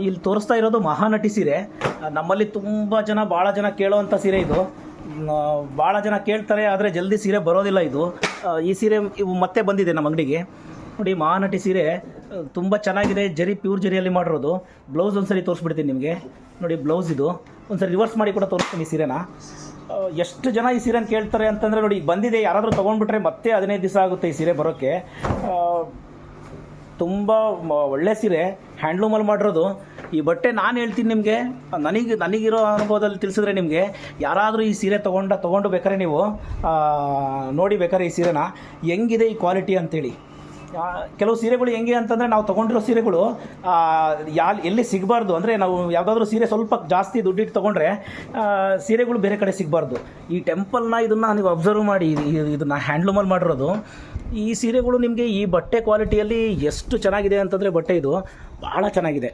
ಇಲ್ಲಿ ತೋರಿಸ್ತಾ ಇರೋದು ಮಹಾನಟಿ ಸೀರೆ. ನಮ್ಮಲ್ಲಿ ತುಂಬ ಜನ ಭಾಳ ಜನ ಕೇಳೋವಂಥ ಸೀರೆ ಇದು. ಭಾಳ ಜನ ಕೇಳ್ತಾರೆ, ಆದರೆ ಜಲ್ದಿ ಸೀರೆ ಬರೋದಿಲ್ಲ ಇದು. ಈ ಸೀರೆ ಇವು ಮತ್ತೆ ಬಂದಿದೆ ನಮ್ಮ ಅಂಗಡಿಗೆ. ನೋಡಿ, ಮಹಾನಟಿ ಸೀರೆ ತುಂಬ ಚೆನ್ನಾಗಿದೆ. ಜರಿ, ಪ್ಯೂರ್ ಜರಿಯಲ್ಲಿ ಮಾಡಿರೋದು. ಬ್ಲೌಸ್ ಒಂದು ಸರಿ ತೋರಿಸ್ಬಿಡ್ತೀನಿ ನಿಮಗೆ. ನೋಡಿ, ಬ್ಲೌಸ್ ಇದು. ಒಂದು ಸರಿ ರಿವರ್ಸ್ ಮಾಡಿ ಕೂಡ ತೋರಿಸ್ತೀನಿ ಸೀರೆನ. ಎಷ್ಟು ಜನ ಈ ಸೀರೆನ ಕೇಳ್ತಾರೆ ಅಂತಂದರೆ ನೋಡಿ, ಈಗ ಬಂದಿದೆ, ಯಾರಾದರೂ ತೊಗೊಂಡ್ಬಿಟ್ರೆ ಮತ್ತೆ 15 ದಿವಸ ಆಗುತ್ತೆ ಈ ಸೀರೆ ಬರೋಕ್ಕೆ. ತುಂಬ ಒಳ್ಳೆ ಸೀರೆ, ಹ್ಯಾಂಡ್ಲೂಮಲ್ಲಿ ಮಾಡಿರೋದು. ಈ ಬಟ್ಟೆ ನಾನು ಹೇಳ್ತೀನಿ ನಿಮಗೆ, ನನಗಿರೋ ಅನುಭವದಲ್ಲಿ ತಿಳಿಸಿದ್ರೆ ನಿಮಗೆ, ಯಾರಾದರೂ ಈ ಸೀರೆ ತೊಗೊಂಡು ಬೇಕಾದ್ರೆ ನೀವು ನೋಡಿ ಬೇಕಾದ್ರೆ ಈ ಸೀರೆನ ಹೆಂಗಿದೆ ಈ ಕ್ವಾಲಿಟಿ ಅಂತೇಳಿ. ಕೆಲವು ಸೀರೆಗಳು ಹೆಂಗೆ ಅಂತಂದರೆ, ನಾವು ತೊಗೊಂಡಿರೋ ಸೀರೆಗಳು ಎಲ್ಲಿ ಸಿಗಬಾರ್ದು. ಅಂದರೆ ನಾವು ಯಾವುದಾದ್ರೂ ಸೀರೆ ಸ್ವಲ್ಪ ಜಾಸ್ತಿ ದುಡ್ಡಿಟ್ಟು ತೊಗೊಂಡ್ರೆ ಸೀರೆಗಳು ಬೇರೆ ಕಡೆ ಸಿಗಬಾರ್ದು. ಈ ಟೆಂಪಲ್ನ ಇದನ್ನು ನೀವು ಅಬ್ಸರ್ವ್ ಮಾಡಿ, ಇದನ್ನು ಹ್ಯಾಂಡ್ಲೂಮಲ್ಲಿ ಮಾಡಿರೋದು. ಈ ಸೀರೆಗಳು ನಿಮಗೆ ಈ ಬಟ್ಟೆ ಕ್ವಾಲಿಟಿಯಲ್ಲಿ ಎಷ್ಟು ಚೆನ್ನಾಗಿದೆ ಅಂತಂದರೆ, ಬಟ್ಟೆ ಇದು ಭಾಳ ಚೆನ್ನಾಗಿದೆ.